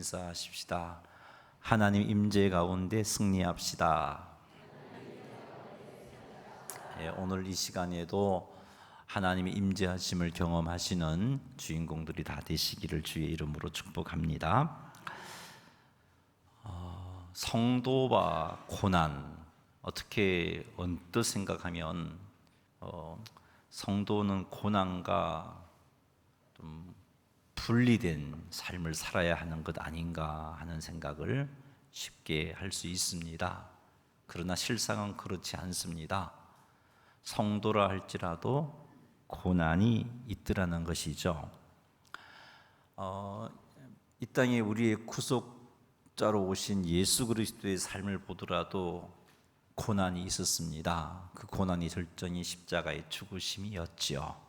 인사하십시다. 하나님 임재 가운데 승리합시다. 오늘 이 시간에도 하나님의 임재하심을 경험하시는 주인공들이 다 되시기를 주의 이름으로 축복합니다. 성도와 고난, 어떻게 언뜻 생각하면 성도는 고난과 좀 분리된 삶을 살아야 하는 것 아닌가 하는 생각을 쉽게 할 수 있습니다. 그러나 실상은 그렇지 않습니다. 성도라 할지라도 고난이 있더라는 것이죠. 이 땅에 우리의 구속자로 오신 예수 그리스도의 삶을 보더라도 고난이 있었습니다. 그 고난이 절정이 십자가의 죽으심이었지요.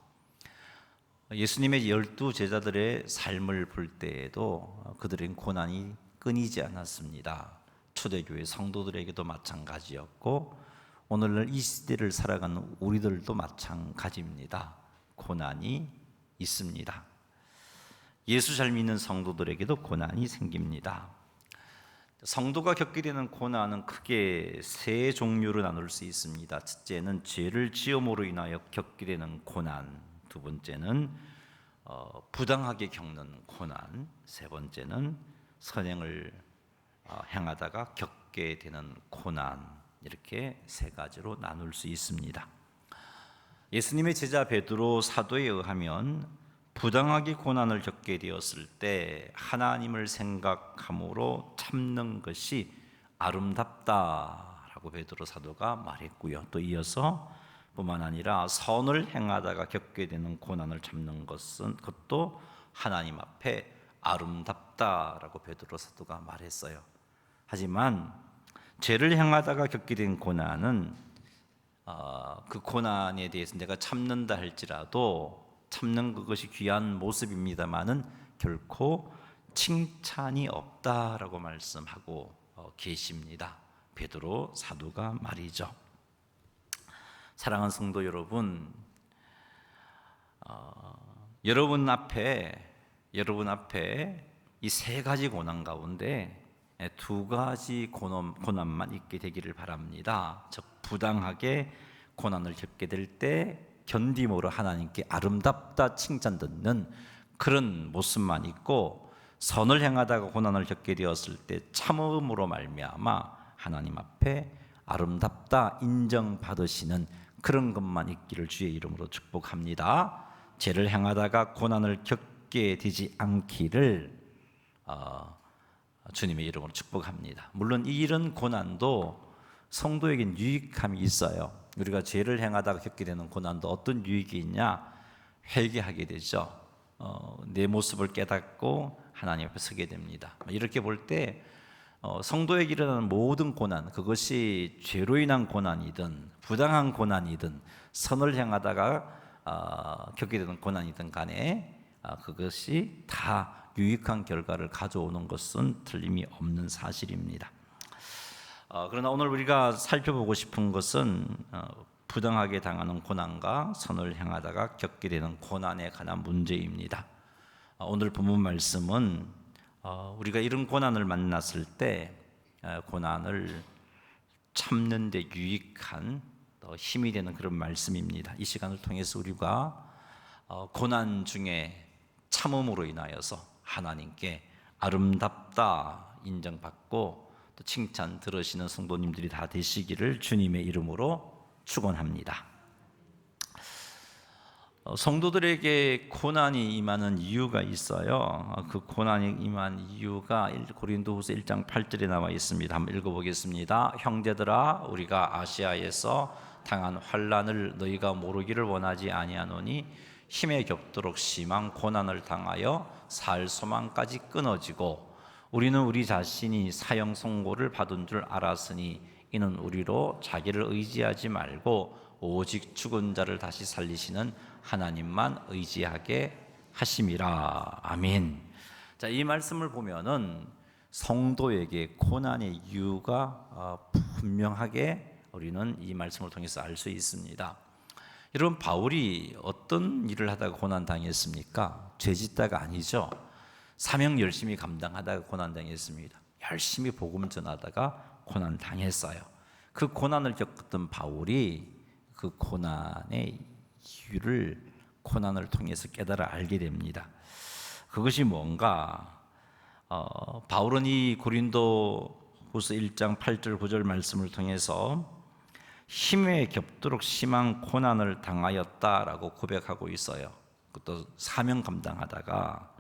예수님의 12 제자들의 삶을 볼 때에도 그들은 고난이 끊이지 않았습니다. 초대교회 성도들에게도 마찬가지였고 오늘날 이 시대를 살아가는 우리들도 마찬가지입니다. 고난이 있습니다. 예수 잘 믿는 성도들에게도 고난이 생깁니다. 성도가 겪게 되는 고난은 크게 세 종류로 나눌 수 있습니다. 첫째는 죄를 지음으로 인하여 겪게 되는 고난, 두 번째는 부당하게 겪는 고난, 세 번째는 선행을 행하다가 겪게 되는 고난, 이렇게 세 가지로 나눌 수 있습니다. 예수님의 제자 베드로 사도에 의하면 부당하게 고난을 겪게 되었을 때 하나님을 생각함으로 참는 것이 아름답다라고 베드로 사도가 말했고요. 또 이어서 뿐만 아니라 선을 행하다가 겪게 되는 고난을 참는 것은 그것도 하나님 앞에 아름답다라고 베드로 사도가 말했어요. 하지만 죄를 행하다가 겪게 된 고난은 그 고난에 대해서 내가 참는다 할지라도 참는 그것이 귀한 모습입니다마는 결코 칭찬이 없다라고 말씀하고 계십니다. 베드로 사도가 말이죠. 사랑하는 성도 여러분, 여러분 앞에 이 세 가지 고난 가운데 두 가지 고난만 있게 되기를 바랍니다. 즉 부당하게 고난을 겪게 될 때 견디므로 하나님께 아름답다 칭찬 듣는 그런 모습만 있고, 선을 행하다가 고난을 겪게 되었을 때 참음으로 말미암아 하나님 앞에 아름답다 인정받으시는 그런 것만 있기를 주의 이름으로 축복합니다. 죄를 행하다가 고난을 겪게 되지 않기를 주님의 이름으로 축복합니다. 물론 이런 고난도 성도에겐 유익함이 있어요. 우리가 죄를 행하다가 겪게 되는 고난도 어떤 유익이 있냐? 회개하게 되죠. 내 모습을 깨닫고 하나님 앞에 서게 됩니다. 이렇게 볼 때 성도에게 일어나는 모든 고난, 그것이 죄로 인한 고난이든 부당한 고난이든 선을 행하다가 겪게 되는 고난이든 간에 그것이 다 유익한 결과를 가져오는 것은 틀림이 없는 사실입니다. 그러나 오늘 우리가 살펴보고 싶은 것은 부당하게 당하는 고난과 선을 행하다가 겪게 되는 고난에 관한 문제입니다. 오늘 본문 말씀은 우리가 이런 고난을 만났을 때 고난을 참는 데 유익한 힘이 되는 그런 말씀입니다. 이 시간을 통해서 우리가 고난 중에 참음으로 인하여서 하나님께 아름답다 인정받고 또 칭찬 들으시는 성도님들이 다 되시기를 주님의 이름으로 축원합니다. 성도들에게 고난이 임하는 이유가 있어요. 그 고난이 임한 이유가 고린도후서 1장 8절에 나와 있습니다. 한번 읽어보겠습니다. 형제들아, 우리가 아시아에서 당한 환난을 너희가 모르기를 원하지 아니하노니 힘에 겹도록 심한 고난을 당하여 살 소망까지 끊어지고 우리는 우리 자신이 사형 선고를 받은 줄 알았으니 이는 우리로 자기를 의지하지 말고 오직 죽은 자를 다시 살리시는 하나님만 의지하게 하심이라. 아멘. 자, 이 말씀을 보면은 성도에게 고난의 이유가 분명하게 우리는 이 말씀을 통해서 알 수 있습니다. 여러분, 바울이 어떤 일을 하다가 고난 당했습니까? 죄짓다가 아니죠. 사명 열심히 감당하다가 고난당했습니다. 열심히 복음 전하다가 고난당했어요. 그 고난을 겪었던 바울이 그 고난의 이유를 고난을 통해서 깨달아 알게 됩니다. 그것이 뭔가 바울은 이 고린도후서 1장 8절 9절 말씀을 통해서 힘에 겹도록 심한 고난을 당하였다라고 고백하고 있어요. 그것도 사명 감당하다가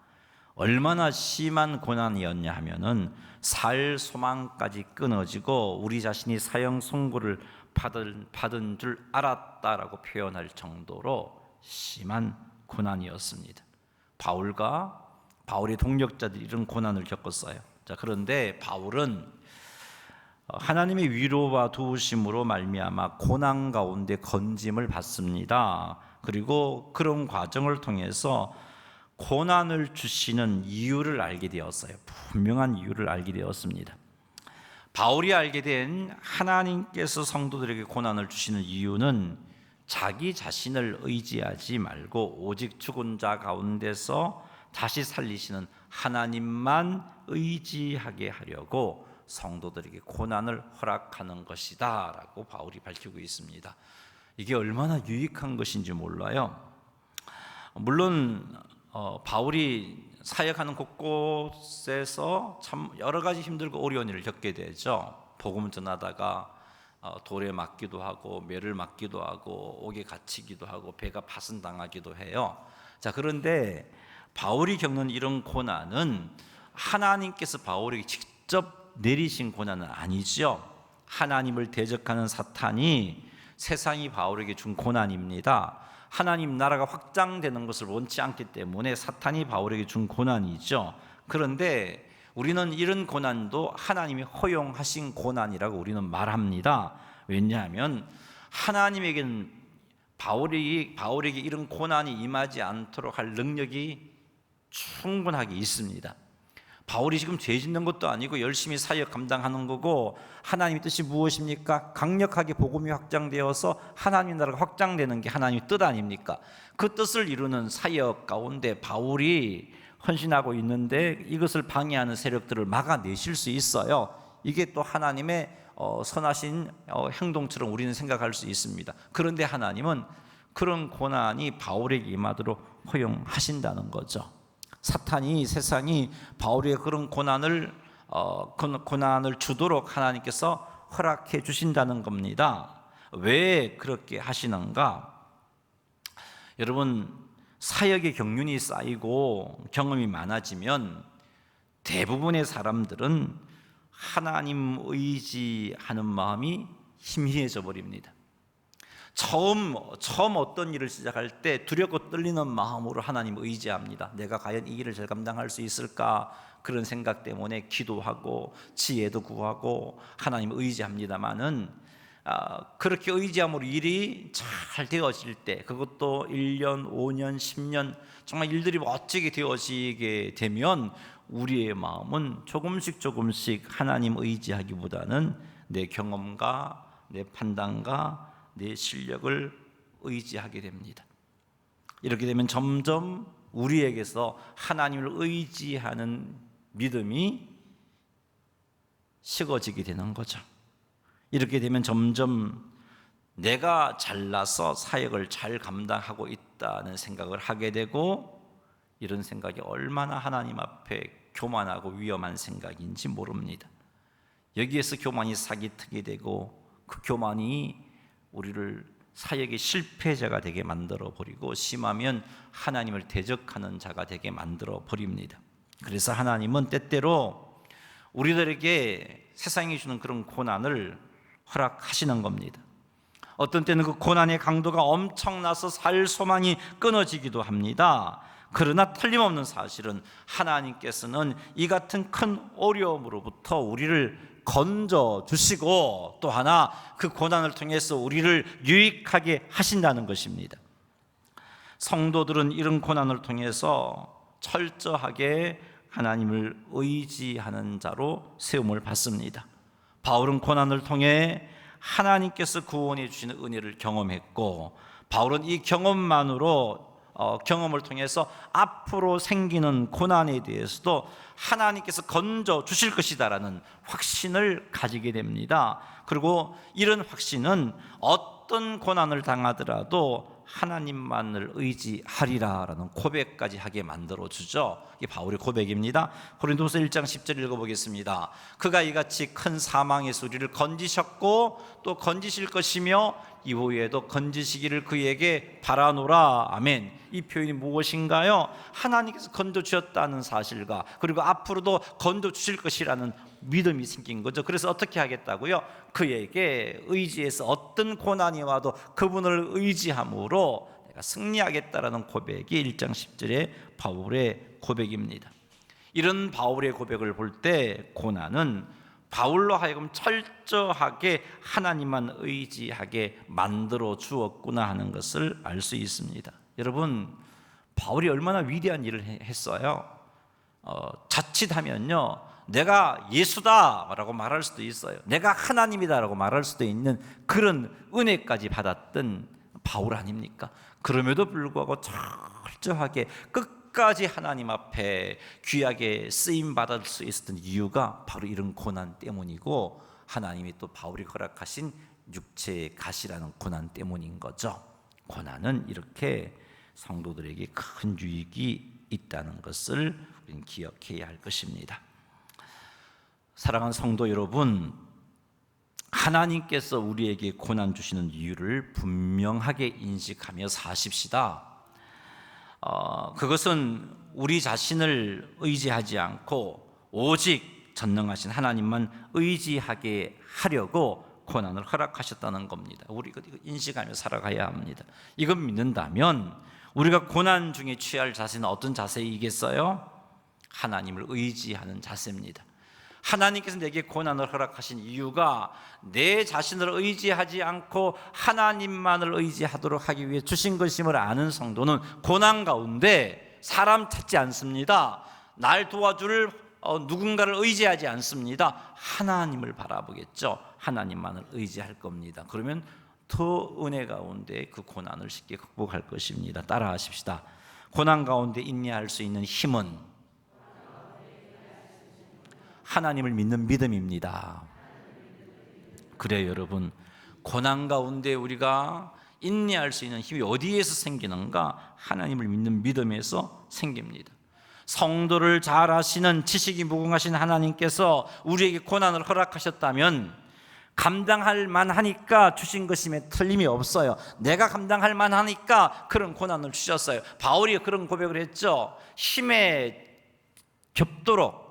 얼마나 심한 고난이었냐 하면은 살 소망까지 끊어지고 우리 자신이 사형 선고를 받은 줄 알았다라고 표현할 정도로 심한 고난이었습니다. 바울의 동력자들이 이런 고난을 겪었어요. 자, 그런데 바울은 하나님의 위로와 도우심으로 말미암아 고난 가운데 건짐을 받습니다. 그리고 그런 과정을 통해서 고난을 주시는 이유를 알게 되었어요. 분명한 이유를 알게 되었습니다. 바울이 알게 된 하나님께서 성도들에게 고난을 주시는 이유는 자기 자신을 의지하지 말고 오직 죽은 자 가운데서 다시 살리시는 하나님만 의지하게 하려고 성도들에게 고난을 허락하는 것이다 라고 바울이 밝히고 있습니다. 이게 얼마나 유익한 것인지 몰라요. 물론 바울이 사역하는 곳곳에서 참 여러 가지 힘들고 어려운 일을 겪게 되죠. 복음을 전하다가 돌에 맞기도 하고 매를 맞기도 하고 옥에 갇히기도 하고 배가 파손당하기도 해요. 자, 그런데 바울이 겪는 이런 고난은 하나님께서 바울에게 직접 내리신 고난은 아니죠. 하나님을 대적하는 사탄이 세상이 바울에게 준 고난입니다. 하나님 나라가 확장되는 것을 원치 않기 때문에 사탄이 바울에게 준 고난이죠. 그런데 우리는 이런 고난도 하나님이 허용하신 고난이라고 우리는 말합니다. 왜냐하면 하나님에게는 바울에게 이런 고난이 임하지 않도록 할 능력이 충분하게 있습니다. 바울이 지금 죄 짓는 것도 아니고 열심히 사역 감당하는 거고, 하나님의 뜻이 무엇입니까? 강력하게 복음이 확장되어서 하나님 나라가 확장되는 게 하나님의 뜻 아닙니까? 그 뜻을 이루는 사역 가운데 바울이 헌신하고 있는데 이것을 방해하는 세력들을 막아내실 수 있어요. 이게 또 하나님의 선하신 행동처럼 우리는 생각할 수 있습니다. 그런데 하나님은 그런 고난이 바울에게 임하도록 허용하신다는 거죠. 사탄이, 세상이 바울에게 그런 고난을 주도록 하나님께서 허락해 주신다는 겁니다. 왜 그렇게 하시는가? 여러분, 사역의 경륜이 쌓이고 경험이 많아지면 대부분의 사람들은 하나님 의지하는 마음이 희미해져 버립니다. 처음 어떤 일을 시작할 때 두렵고 떨리는 마음으로 하나님 의지합니다. 내가 과연 이 일을 잘 감당할 수 있을까? 그런 생각 때문에 기도하고 지혜도 구하고 하나님 의지합니다마는 그렇게 의지함으로 일이 잘 되어질 때, 그것도 1년, 5년, 10년 정말 일들이 멋지게 되어지게 되면 우리의 마음은 조금씩 하나님 의지하기보다는 내 경험과 내 판단과 내 실력을 의지하게 됩니다. 이렇게 되면 점점 우리에게서 하나님을 의지하는 믿음이 식어지게 되는 거죠. 이렇게 되면 점점 내가 잘나서 사역을 잘 감당하고 있다는 생각을 하게 되고, 이런 생각이 얼마나 하나님 앞에 교만하고 위험한 생각인지 모릅니다. 여기에서 교만이 사기특이 되고, 그 교만이 우리를 사역의 실패자가 되게 만들어 버리고, 심하면 하나님을 대적하는 자가 되게 만들어 버립니다. 그래서 하나님은 때때로 우리들에게 세상이 주는 그런 고난을 허락하시는 겁니다. 어떤 때는 그 고난의 강도가 엄청나서 살 소망이 끊어지기도 합니다. 그러나 틀림없는 사실은 하나님께서는 이 같은 큰 어려움으로부터 우리를 건져 주시고, 또 하나 그 고난을 통해서 우리를 유익하게 하신다는 것입니다. 성도들은 이런 고난을 통해서 철저하게 하나님을 의지하는 자로 세움을 받습니다. 바울은 고난을 통해 하나님께서 구원해 주시는 은혜를 경험했고, 바울은 이 경험만으로 경험을 통해서 앞으로 생기는 고난에 대해서도 하나님께서 건져 주실 것이다라는 확신을 가지게 됩니다. 그리고 이런 확신은 어떤 고난을 당하더라도 하나님만을 의지하리라라는 고백까지 하게 만들어주죠. 이게 바울의 고백입니다. 고린도서 1장 10절 읽어보겠습니다. 그가 이같이 큰 사망에서 우리를 건지셨고 또 건지실 것이며 이후에도 건지시기를 그에게 바라노라. 아멘. 이 표현이 무엇인가요? 하나님께서 건져주셨다는 사실과 그리고 앞으로도 건져주실 것이라는 믿음이 생긴 거죠. 그래서 어떻게 하겠다고요? 그에게 의지해서 어떤 고난이 와도 그분을 의지함으로 내가 승리하겠다라는 고백이 1장 10절의 바울의 고백입니다. 이런 바울의 고백을 볼 때 고난은 바울로 하여금 철저하게 하나님만 의지하게 만들어 주었구나 하는 것을 알 수 있습니다. 여러분, 바울이 얼마나 위대한 일을 했어요. 자칫하면요, 내가 예수다라고 말할 수도 있어요. 내가 하나님이다라고 말할 수도 있는 그런 은혜까지 받았던 바울 아닙니까? 그럼에도 불구하고 철저하게 끝까지 하나님 앞에 귀하게 쓰임 받을 수 있었던 이유가 바로 이런 고난 때문이고, 하나님이 또 바울이 허락하신 육체의 가시라는 고난 때문인 거죠. 고난은 이렇게 성도들에게 큰 유익이 있다는 것을 우리는 기억해야 할 것입니다. 사랑하는 성도 여러분, 하나님께서 우리에게 고난 주시는 이유를 분명하게 인식하며 사십시다. 그것은 우리 자신을 의지하지 않고 오직 전능하신 하나님만 의지하게 하려고 고난을 허락하셨다는 겁니다. 우리가 이거 인식하며 살아가야 합니다. 이걸 믿는다면 우리가 고난 중에 취할 자세는 어떤 자세이겠어요? 하나님을 의지하는 자세입니다. 하나님께서 내게 고난을 허락하신 이유가 내 자신을 의지하지 않고 하나님만을 의지하도록 하기 위해 주신 것임을 아는 성도는 고난 가운데 사람 찾지 않습니다. 날 도와줄 누군가를 의지하지 않습니다. 하나님을 바라보겠죠. 하나님만을 의지할 겁니다. 그러면 더 은혜 가운데 그 고난을 쉽게 극복할 것입니다. 따라하십시다. 고난 가운데 인내할 수 있는 힘은 하나님을 믿는 믿음입니다. 그래요, 여러분. 고난 가운데 우리가 인내할 수 있는 힘이 어디에서 생기는가? 하나님을 믿는 믿음에서 생깁니다. 성도를 잘 아시는 지식이 무궁하신 하나님께서 우리에게 고난을 허락하셨다면 감당할 만하니까 주신 것임에 틀림이 없어요. 내가 감당할 만하니까 그런 고난을 주셨어요. 바울이 그런 고백을 했죠. 힘에 겹도록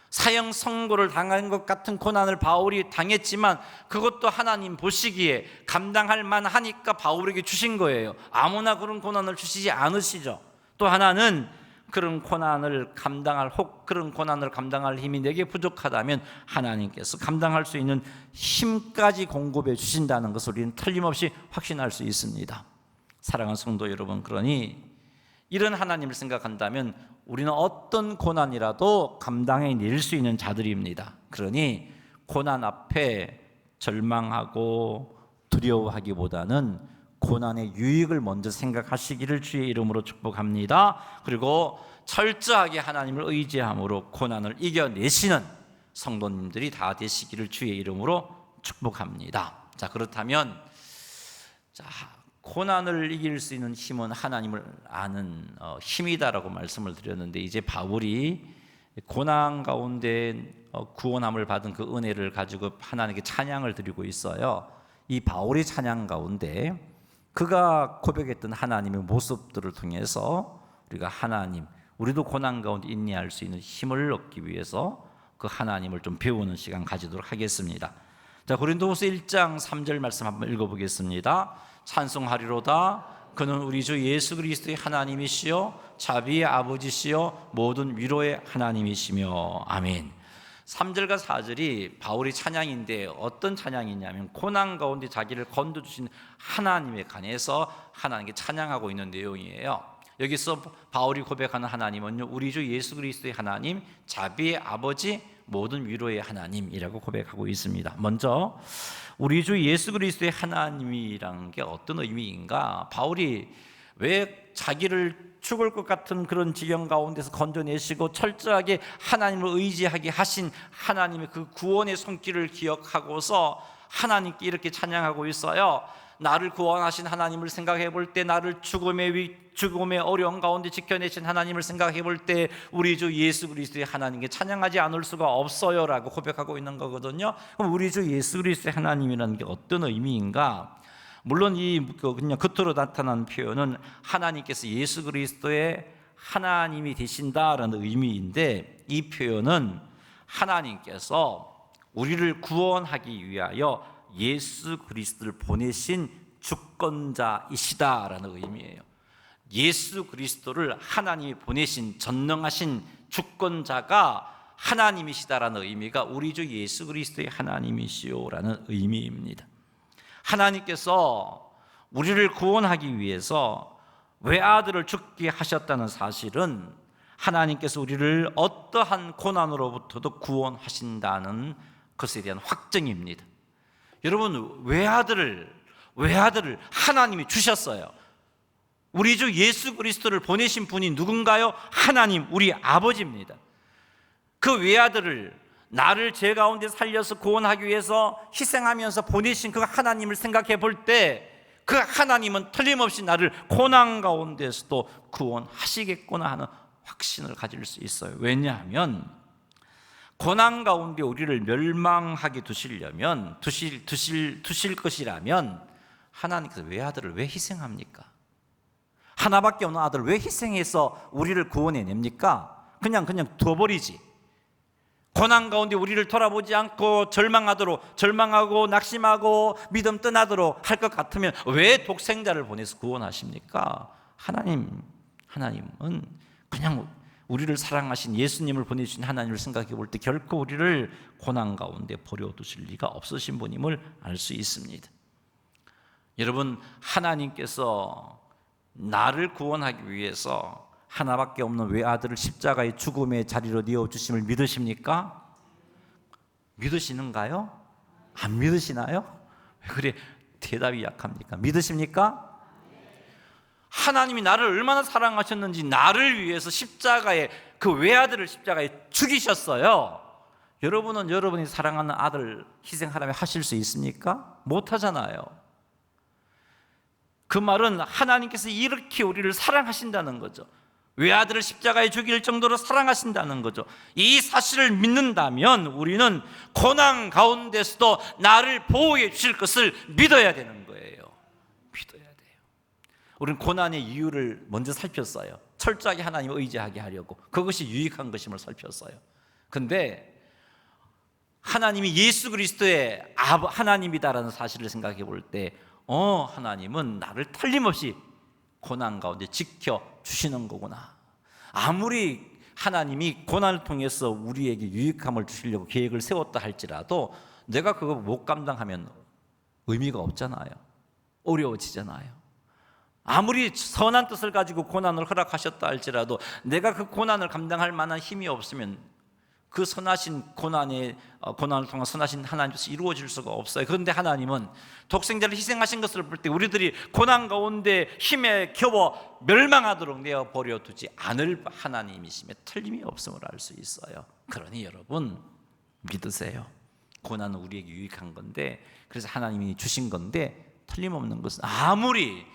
사형 선고를 당한 것 같은 고난을 바울이 당했지만 그것도 하나님 보시기에 감당할 만하니까 바울에게 주신 거예요. 아무나 그런 고난을 주시지 않으시죠. 또 하나는 그런 고난을 감당할 힘이 내게 부족하다면 하나님께서 감당할 수 있는 힘까지 공급해 주신다는 것을 우리는 틀림없이 확신할 수 있습니다. 사랑하는 성도 여러분, 그러니 이런 하나님을 생각한다면 우리는 어떤 고난이라도 감당해낼 수 있는 자들입니다. 그러니 고난 앞에 절망하고 두려워하기보다는 고난의 유익을 먼저 생각하시기를 주의 이름으로 축복합니다. 그리고 철저하게 하나님을 의지함으로 고난을 이겨내시는 성도님들이 다 되시기를 주의 이름으로 축복합니다. 자, 그렇다면 고난을 이길 수 있는 힘은 하나님을 아는 힘이다라고 말씀을 드렸는데, 이제 바울이 고난 가운데 구원함을 받은 그 은혜를 가지고 하나님께 찬양을 드리고 있어요. 이 바울의 찬양 가운데 그가 고백했던 하나님의 모습들을 통해서 우리가 우리도 고난 가운데 인내할 수 있는 힘을 얻기 위해서 그 하나님을 좀 배우는 시간 가지도록 하겠습니다. 자, 고린도후서 1장 3절 말씀 한번 읽어보겠습니다. 찬송하리로다. 그는 우리 주 예수 그리스도의 하나님이시요 자비의 아버지시요 모든 위로의 하나님이시며. 아멘. 3절과 4절이 바울의 찬양인데 어떤 찬양이냐면 고난 가운데 자기를 건져주신 하나님에 관해서 하나님께 찬양하고 있는 내용이에요. 여기서 바울이 고백하는 하나님은요, 우리 주 예수 그리스도의 하나님, 자비의 아버지, 모든 위로의 하나님이라고 고백하고 있습니다. 먼저 우리 주 예수 그리스도의 하나님이라는 게 어떤 의미인가? 바울이 왜 자기를 죽을 것 같은 그런 지경 가운데서 건져내시고 철저하게 하나님을 의지하게 하신 하나님의 그 구원의 손길을 기억하고서 하나님께 이렇게 찬양하고 있어요. 나를 구원하신 하나님을 생각해 볼 때, 나를 죽음의 어려운 가운데 지켜내신 하나님을 생각해 볼 때 우리 주 예수 그리스도의 하나님께 찬양하지 않을 수가 없어요 라고 고백하고 있는 거거든요. 그럼 우리 주 예수 그리스도의 하나님이라는 게 어떤 의미인가? 물론 그냥 겉으로 나타난 표현은 하나님께서 예수 그리스도의 하나님이 되신다라는 의미인데, 이 표현은 하나님께서 우리를 구원하기 위하여 예수 그리스도를 보내신 주권자이시다라는 의미예요. 예수 그리스도를 하나님이 보내신 전능하신 주권자가 하나님이시다라는 의미가 우리 주 예수 그리스도의 하나님이시오라는 의미입니다. 하나님께서 우리를 구원하기 위해서 외아들을 죽게 하셨다는 사실은 하나님께서 우리를 어떠한 고난으로부터도 구원하신다는 것에 대한 확증입니다. 여러분, 외아들을 하나님이 주셨어요. 우리 주 예수 그리스도를 보내신 분이 누군가요? 하나님, 우리 아버지입니다. 그 외아들을 나를 죄 가운데 살려서 구원하기 위해서 희생하면서 보내신 그 하나님을 생각해 볼 때 그 하나님은 틀림없이 나를 고난 가운데서도 구원하시겠구나 하는 확신을 가질 수 있어요. 왜냐하면 고난 가운데 우리를 멸망하게 두시려면 두실 것이라면 하나님께서 외아들을 왜 희생합니까? 하나밖에 없는 아들을 왜 희생해서 우리를 구원해냅니까? 그냥 둬버리지. 고난 가운데 우리를 돌아보지 않고 절망하고 낙심하고 믿음 떠나도록 할 것 같으면 왜 독생자를 보내서 구원하십니까? 하나님은 그냥 우리를 사랑하신 예수님을 보내주신 하나님을 생각해 볼 때 결코 우리를 고난 가운데 버려두실 리가 없으신 분임을 알 수 있습니다. 여러분, 하나님께서 나를 구원하기 위해서 하나밖에 없는 외아들을 십자가의 죽음의 자리로 내어주심을 믿으십니까? 믿으시는가요? 안 믿으시나요? 왜 그래 대답이 약합니까? 믿으십니까? 하나님이 나를 얼마나 사랑하셨는지 나를 위해서 그 외아들을 십자가에 죽이셨어요. 여러분은 여러분이 사랑하는 아들 희생하라면 하실 수 있습니까? 못하잖아요. 그 말은 하나님께서 이렇게 우리를 사랑하신다는 거죠. 외아들을 십자가에 죽일 정도로 사랑하신다는 거죠. 이 사실을 믿는다면 우리는 고난 가운데서도 나를 보호해 주실 것을 믿어야 되는 거예요. 믿어야 돼요. 우리는 고난의 이유를 먼저 살폈어요. 철저하게 하나님을 의지하게 하려고. 그것이 유익한 것임을 살폈어요. 근데 하나님이 예수 그리스도의 하나님이다라는 사실을 생각해 볼 때 하나님은 나를 틀림없이 고난 가운데 지켜주시는 거구나. 아무리 하나님이 고난을 통해서 우리에게 유익함을 주시려고 계획을 세웠다 할지라도 내가 그거 못 감당하면 의미가 없잖아요. 어려워지잖아요. 아무리 선한 뜻을 가지고 고난을 허락하셨다 할지라도 내가 그 고난을 감당할 만한 힘이 없으면 그 선하신 고난을 통한 선하신 하나님께서 이루어질 수가 없어요. 그런데 하나님은 독생자를 희생하신 것을 볼 때 우리들이 고난 가운데 힘에 겨워 멸망하도록 내어버려 두지 않을 하나님이심에 틀림이 없음을 알 수 있어요. 그러니 여러분 믿으세요. 고난은 우리에게 유익한 건데, 그래서 하나님이 주신 건데, 틀림없는 것은 아무리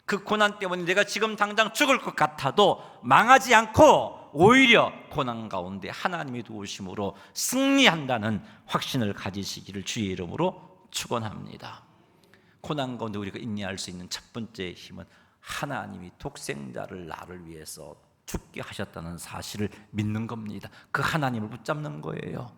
그 고난 때문에 내가 지금 당장 죽을 것 같아도 망하지 않고 오히려 고난 가운데 하나님이 도우심으로 승리한다는 확신을 가지시기를 주의 이름으로 축원합니다. 고난 가운데 우리가 인내할 수 있는 첫 번째 힘은 하나님이 독생자를 나를 위해서 죽게 하셨다는 사실을 믿는 겁니다. 그 하나님을 붙잡는 거예요.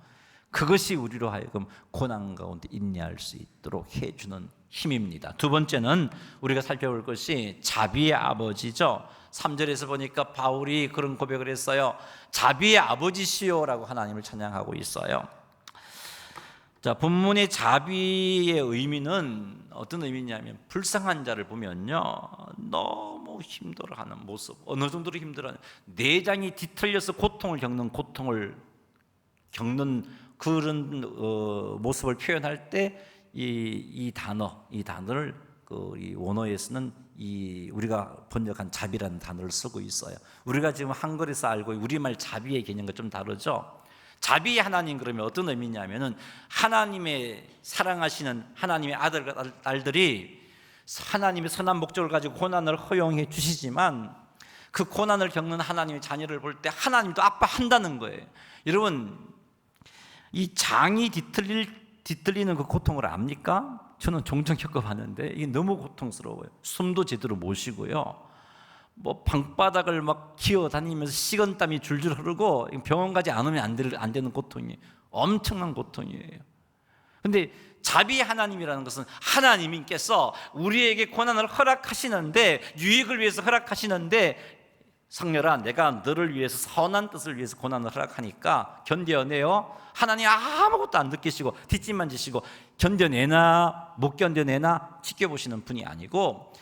그것이 우리로 하여금 고난 가운데 인내할 수 있도록 해주는 힘입니다. 두 번째는 우리가 살펴볼 것이 자비의 아버지죠. 3절에서 보니까 바울이 그런 고백을 했어요. 자비의 아버지시오라고 하나님을 찬양하고 있어요. 자, 본문의 자비의 의미는 어떤 의미냐면, 불쌍한 자를 보면요, 너무 힘들어하는 모습, 어느 정도로 힘들어하는, 내장이 뒤틀려서 고통을 겪는 그런 모습을 표현할 때 이 단어를 이 원어에서는 우리가 번역한 자비라는 단어를 쓰고 있어요. 우리가 지금 한글에서 알고 우리말 자비의 개념과 좀 다르죠. 자비의 하나님 그러면 어떤 의미냐면은 하나님의 사랑하시는 하나님의 아들과 딸들이 하나님의 선한 목적을 가지고 고난을 허용해 주시지만 그 고난을 겪는 하나님의 자녀를 볼 때 하나님도 아파한다는 거예요. 여러분, 이 장이 뒤틀리는 그 고통을 압니까? 저는 종종 겪어봤는데 이게 너무 고통스러워요. 숨도 제대로 못 쉬고요. 뭐 방바닥을 막 기어다니면서 식은땀이 줄줄 흐르고 병원 가지 않으면 안 되는 고통이에요. 엄청난 고통이에요. 근데 자비 하나님이라는 것은 하나님께서 우리에게 고난을 허락하시는데, 유익을 위해서 허락하시는데, 성녀라 내가 너를 위해서 선한 뜻을 위해서 고난을 허락하니까 견뎌내요. 하나님 아무것도 안 느끼시고 뒷짐만 지시고 견뎌내나 못 견뎌내나 지켜보시는 분이 아니고,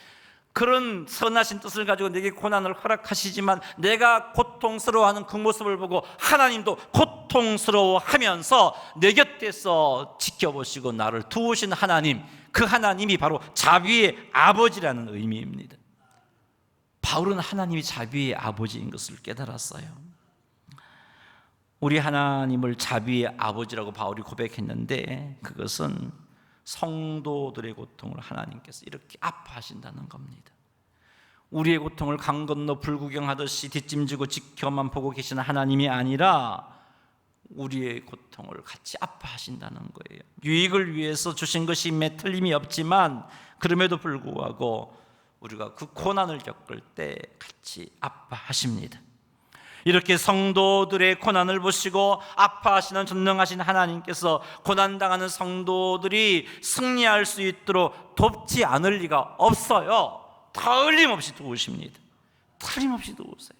그런 선하신 뜻을 가지고 내게 고난을 허락하시지만 내가 고통스러워하는 그 모습을 보고 하나님도 고통스러워하면서 내 곁에서 지켜보시고 나를 도우신 하나님, 그 하나님이 바로 자비의 아버지라는 의미입니다. 바울은 하나님이 자비의 아버지인 것을 깨달았어요. 우리 하나님을 자비의 아버지라고 바울이 고백했는데 그것은 성도들의 고통을 하나님께서 이렇게 아파하신다는 겁니다. 우리의 고통을 강 건너 불구경하듯이 뒷짐지고 지켜만 보고 계시는 하나님이 아니라 우리의 고통을 같이 아파하신다는 거예요. 유익을 위해서 주신 것이 매 틀림이 없지만 그럼에도 불구하고 우리가 그 고난을 겪을 때 같이 아파하십니다. 이렇게 성도들의 고난을 보시고 아파하시는 전능하신 하나님께서 고난당하는 성도들이 승리할 수 있도록 돕지 않을 리가 없어요. 틀림없이 도우십니다. 틀림없이 도우세요.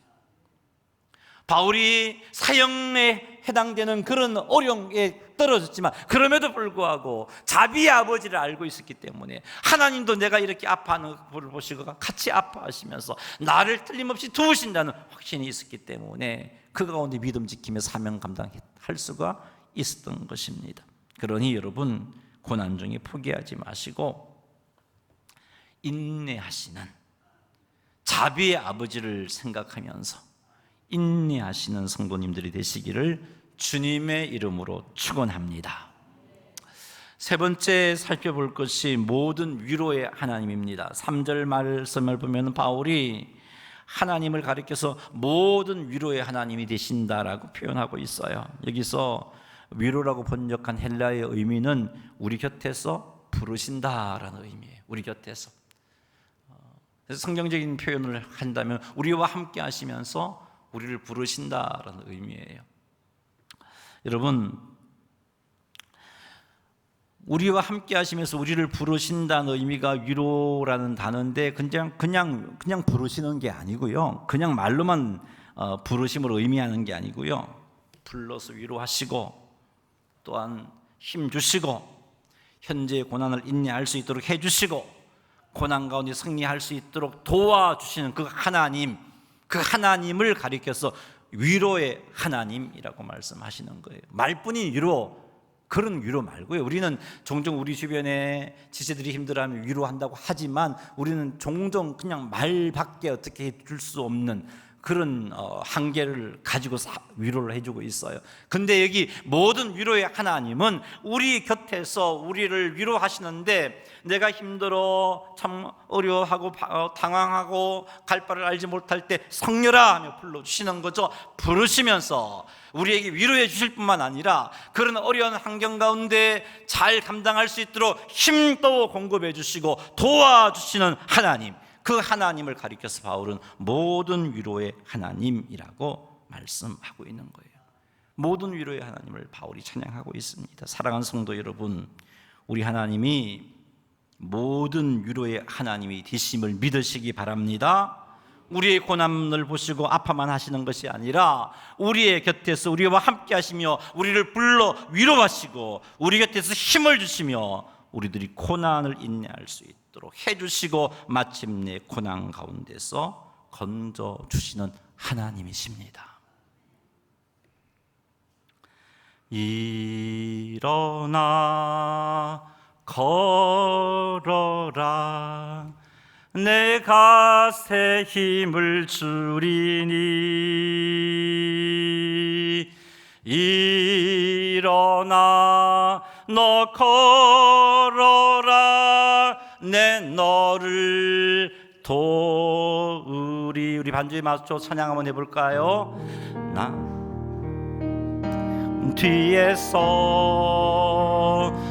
바울이 사형에 해당되는 그런 어려움에 떨어졌지만 그럼에도 불구하고 자비의 아버지를 알고 있었기 때문에 하나님도 내가 이렇게 아파하는 것을 보시고 같이 아파하시면서 나를 틀림없이 도우신다는 확신이 있었기 때문에 그 가운데 믿음 지키며 사명 감당할 수가 있었던 것입니다. 그러니 여러분, 고난 중에 포기하지 마시고 인내하시는 자비의 아버지를 생각하면서 인내하시는 성도님들이 되시기를 주님의 이름으로 축원합니다. 세 번째 살펴볼 것이 모든 위로의 하나님입니다. 3절 말씀을 보면 바울이 하나님을 가리켜서 모든 위로의 하나님이 되신다라고 표현하고 있어요. 여기서 위로라고 번역한 헬라의 의미는 우리 곁에서 부르신다라는 의미예요. 우리 곁에서. 그래서 성경적인 표현을 한다면 우리와 함께 하시면서 우리를 부르신다라는 의미예요. 여러분, 우리와 함께 하시면서 우리를 부르신다는 의미가 위로라는 단어인데 그냥 부르시는 게 아니고요. 그냥 말로만 부르심을 의미하는 게 아니고요. 불러서 위로하시고 또한 힘 주시고 현재의 고난을 인내할 수 있도록 해 주시고 고난 가운데 승리할 수 있도록 도와주시는 그 하나님, 그 하나님을 가리켜서 위로의 하나님이라고 말씀하시는 거예요. 말뿐인 위로, 그런 위로 말고요. 우리는 종종 우리 주변에 지체들이 힘들어하면 위로한다고 하지만 우리는 종종 그냥 말밖에 어떻게 해줄 수 없는 그런 한계를 가지고 위로를 해주고 있어요. 근데 여기 모든 위로의 하나님은 우리 곁에서 우리를 위로하시는데 내가 힘들어 참 어려워하고 당황하고 갈 바를 알지 못할 때 성녀라 하며 불러주시는 거죠. 부르시면서 우리에게 위로해 주실 뿐만 아니라 그런 어려운 환경 가운데 잘 감당할 수 있도록 힘도 공급해 주시고 도와주시는 하나님, 그 하나님을 가리켜서 바울은 모든 위로의 하나님이라고 말씀하고 있는 거예요. 모든 위로의 하나님을 바울이 찬양하고 있습니다. 사랑하는 성도 여러분, 우리 하나님이 모든 위로의 하나님이 되심을 믿으시기 바랍니다. 우리의 고난을 보시고 아파만 하시는 것이 아니라 우리의 곁에서 우리와 함께 하시며 우리를 불러 위로하시고 우리 곁에서 힘을 주시며 우리들이 고난을 인내할 수 있도록 해주시고 마침내 고난 가운데서 건져주시는 하나님이십니다. 일어나 걸어라. 내가 새 힘을 주리니 일어나 너 걸어라. 내 너를 도우리. 우리 반주에 맞춰 찬양 한번 해볼까요? 나 뒤에서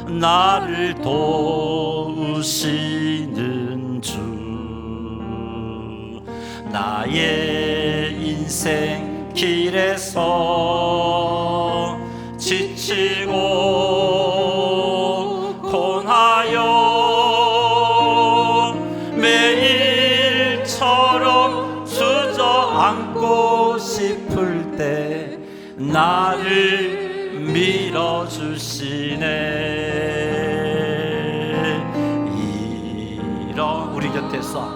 나를 도우시는 주, 나의 인생 길에서 지치고 고나여 매일처럼 주저앉고 싶을 때 나를 밀어주시네. 이런 우리 곁에서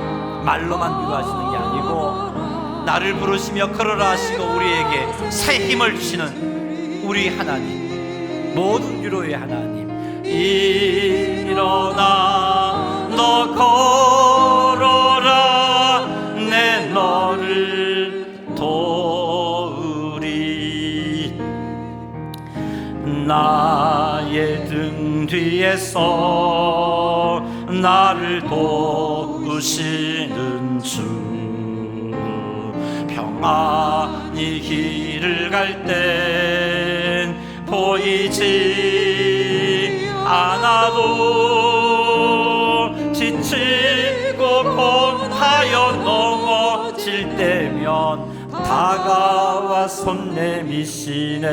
말로만 위로하시는 게 아니고 나를 부르시며 걸어라 하시고 우리에게 새 힘을 주시는 우리 하나님, 모든 위로의 하나님. 일어나 너 걸어라. 내 너를 도우리. 나의 등 뒤에서 나를 도우시는 주, 평안히 길을 갈 땐 보이지 않아도 지치고 고하여 넘어질 때면 다가와 손 내미시네.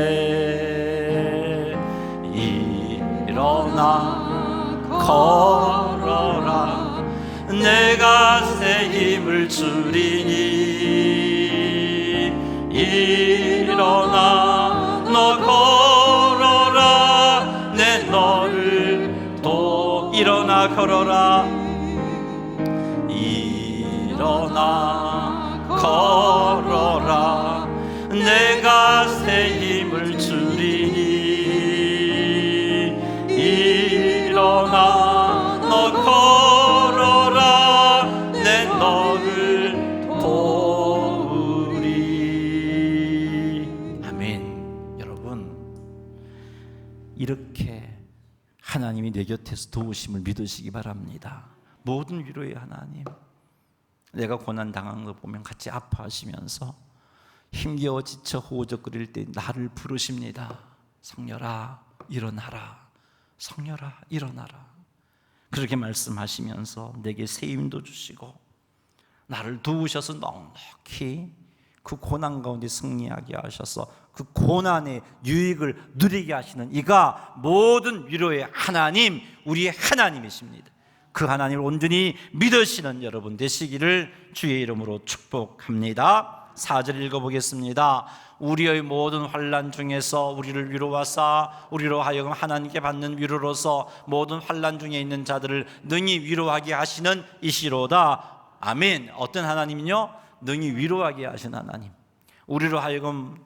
일어나 걸어라. 내가 새 힘을 주리니 일어나 너 걸어라. 내 너를 또 일어나 걸어라. 일어나 걸어라. 내가 새 힘을 주리니 일어나 너 걸어라. 내 너를 도우리. 아멘. 여러분, 이렇게 하나님이 내 곁에서 도우심을 믿으시기 바랍니다. 모든 위로의 하나님. 내가 고난 당한 거 보면 같이 아파하시면서 힘겨워 지쳐 호적거릴 때 나를 부르십니다. 성렬아 일어나라. 성렬아 일어나라. 그렇게 말씀하시면서 내게 새 힘도 주시고 나를 도우셔서 넉넉히 그 고난 가운데 승리하게 하셔서 그 고난의 유익을 누리게 하시는 이가 모든 위로의 하나님, 우리의 하나님이십니다. 그 하나님을 온전히 믿으시는 여러분 되시기를 주의 이름으로 축복합니다. 4절 읽어보겠습니다. 우리의 모든 환난 중에서 우리를 위로하사 우리로 하여금 하나님께 받는 위로로서 모든 환난 중에 있는 자들을 능히 위로하게 하시는 이시로다. 아멘. 어떤 하나님이요? 능히 위로하게 하시는 하나님. 우리로 하여금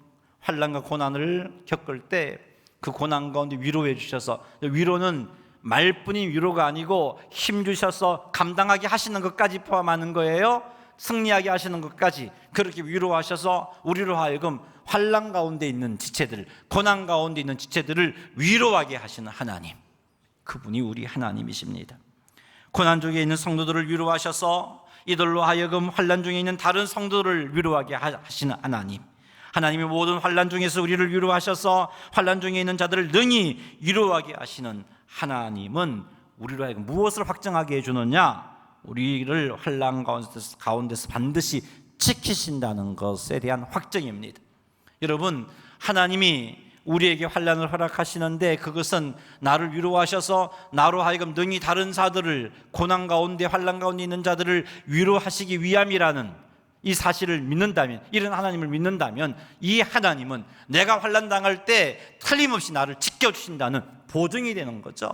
환난과 고난을 겪을 때 그 고난 가운데 위로해 주셔서, 위로는 말뿐인 위로가 아니고 힘 주셔서 감당하게 하시는 것까지 포함하는 거예요. 승리하게 하시는 것까지 그렇게 위로하셔서 우리로 하여금 환난 가운데 있는 지체들, 고난 가운데 있는 지체들을 위로하게 하시는 하나님, 그분이 우리 하나님이십니다. 고난 중에 있는 성도들을 위로하셔서 이들로 하여금 환난 중에 있는 다른 성도들을 위로하게 하시는 하나님, 하나님이 모든 환난 중에서 우리를 위로하셔서 환난 중에 있는 자들을 능히 위로하게 하시는 하나님은 우리로 하여금 무엇을 확정하게 해주느냐? 우리를 환난 가운데서 반드시 지키신다는 것에 대한 확정입니다. 여러분, 하나님이 우리에게 환난을 허락하시는데 그것은 나를 위로하셔서 나로 하여금 능히 다른 자들을, 고난 가운데 환난 가운데 있는 자들을 위로하시기 위함이라는 이 사실을 믿는다면, 이런 하나님을 믿는다면 이 하나님은 내가 환난 당할 때 틀림없이 나를 지켜주신다는 보증이 되는 거죠.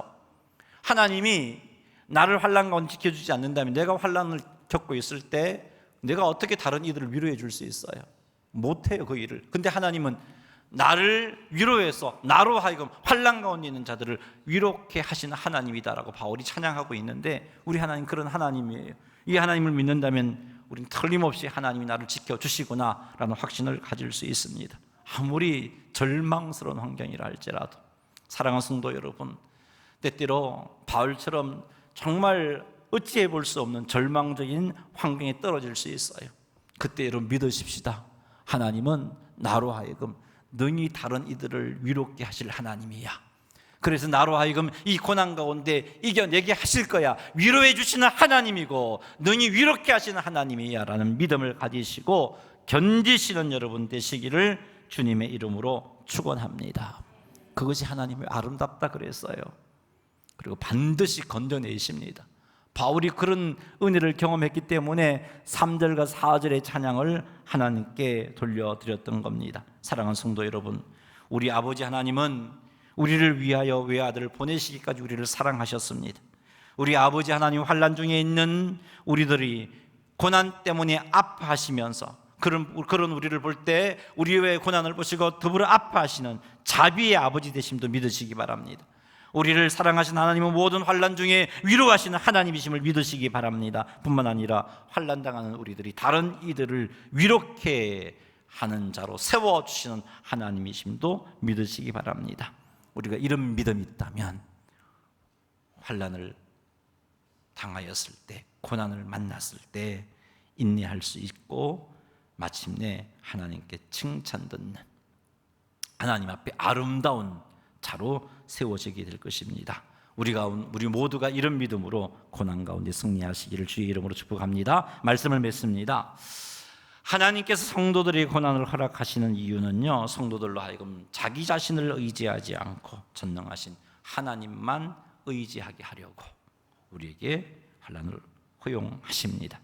하나님이 나를 환난 가운데 지켜주지 않는다면 내가 환난을 겪고 있을 때 내가 어떻게 다른 이들을 위로해 줄 수 있어요? 못해요, 그 일을. 근데 하나님은 나를 위로해서 나로 하여금 환난 가운데 있는 자들을 위로케 하시는 하나님이다라고 바울이 찬양하고 있는데, 우리 하나님 그런 하나님이에요. 이 하나님을 믿는다면 우리는 틀림없이 하나님이 나를 지켜주시구나라는 확신을 가질 수 있습니다. 아무리 절망스러운 환경이라 할지라도. 사랑하는 성도 여러분, 때때로 바울처럼 정말 어찌해 볼 수 없는 절망적인 환경에 떨어질 수 있어요. 그때 여러분 믿으십시다. 하나님은 나로 하여금 능히 다른 이들을 위롭게 하실 하나님이야. 그래서 나로 하여금 이 고난 가운데 이겨내게 하실 거야. 위로해 주시는 하나님이고 능히 위롭게 하시는 하나님이야 라는 믿음을 가지시고 견디시는 여러분 되시기를 주님의 이름으로 축원합니다. 그것이 하나님의 아름답다 그랬어요. 그리고 반드시 건져내십니다. 바울이 그런 은혜를 경험했기 때문에 3절과 4절의 찬양을 하나님께 돌려드렸던 겁니다. 사랑하는 성도 여러분, 우리 아버지 하나님은 우리를 위하여 외아들을 보내시기까지 우리를 사랑하셨습니다. 우리 아버지 하나님 환난 중에 있는 우리들이 고난 때문에 아파하시면서 그런 우리를 볼 때 우리의 고난을 보시고 더불어 아파하시는 자비의 아버지 되심도 믿으시기 바랍니다. 우리를 사랑하신 하나님은 모든 환난 중에 위로하시는 하나님이심을 믿으시기 바랍니다. 뿐만 아니라 환난당하는 우리들이 다른 이들을 위롭게 하는 자로 세워주시는 하나님이심도 믿으시기 바랍니다. 우리가 이런 믿음이 있다면 환난을 당하였을 때, 고난을 만났을 때 인내할 수 있고 마침내 하나님께 칭찬 듣는, 하나님 앞에 아름다운 자로 세워지게 될 것입니다. 우리 모두가 이런 믿음으로 고난 가운데 승리하시기를 주의 이름으로 축복합니다. 말씀을 맺습니다. 하나님께서 성도들의 고난을 허락하시는 이유는요, 성도들로 하여금 자기 자신을 의지하지 않고 전능하신 하나님만 의지하게 하려고 우리에게 환난을 허용하십니다.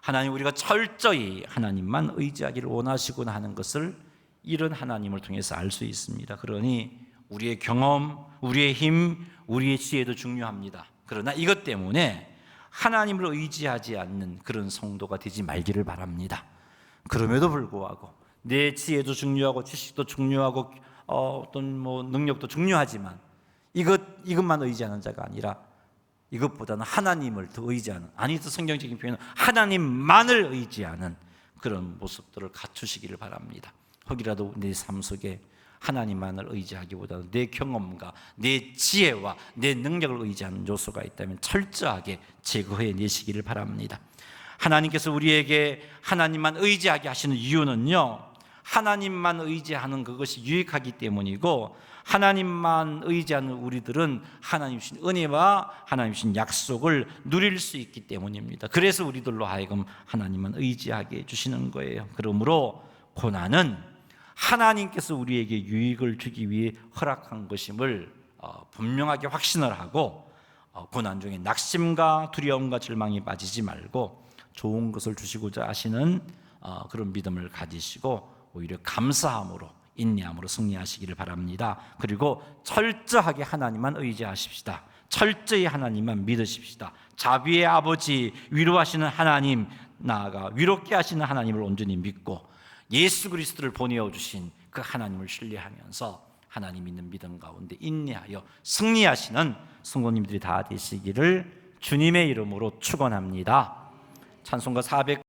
하나님, 우리가 철저히 하나님만 의지하기를 원하시구나 하는 것을 이런 하나님을 통해서 알 수 있습니다. 그러니 우리의 경험, 우리의 힘, 우리의 지혜도 중요합니다. 그러나 이것 때문에 하나님을 의지하지 않는 그런 성도가 되지 말기를 바랍니다. 그럼에도 불구하고 내 지혜도 중요하고 지식도 중요하고 어떤 능력도 중요하지만 이것만 의지하는 자가 아니라 이것보다는 하나님을 더 의지하는, 아니 더 성경적인 표현은 하나님만을 의지하는 그런 모습들을 갖추시기를 바랍니다. 혹이라도 내 삶 속에 하나님만을 의지하기보다는 내 경험과 내 지혜와 내 능력을 의지하는 요소가 있다면 철저하게 제거해 내시기를 바랍니다. 하나님께서 우리에게 하나님만 의지하게 하시는 이유는요, 하나님만 의지하는 그것이 유익하기 때문이고, 하나님만 의지하는 우리들은 하나님 주신 은혜와 하나님 주신 약속을 누릴 수 있기 때문입니다. 그래서 우리들로 하여금 하나님만 의지하게 해주시는 거예요. 그러므로 고난은 하나님께서 우리에게 유익을 주기 위해 허락한 것임을 분명하게 확신을 하고, 고난 중에 낙심과 두려움과 절망이 빠지지 말고 좋은 것을 주시고자 하시는 그런 믿음을 가지시고 오히려 감사함으로 인내함으로 승리하시기를 바랍니다. 그리고 철저하게 하나님만 의지하십시다. 철저히 하나님만 믿으십시다. 자비의 아버지, 위로하시는 하나님, 나아가 위롭게 하시는 하나님을 온전히 믿고 예수 그리스도를 보내어 주신 그 하나님을 신뢰하면서 하나님 있는 믿음 가운데 인내하여 승리하시는 성도님들이 다 되시기를 주님의 이름으로 축원합니다. 찬송가 400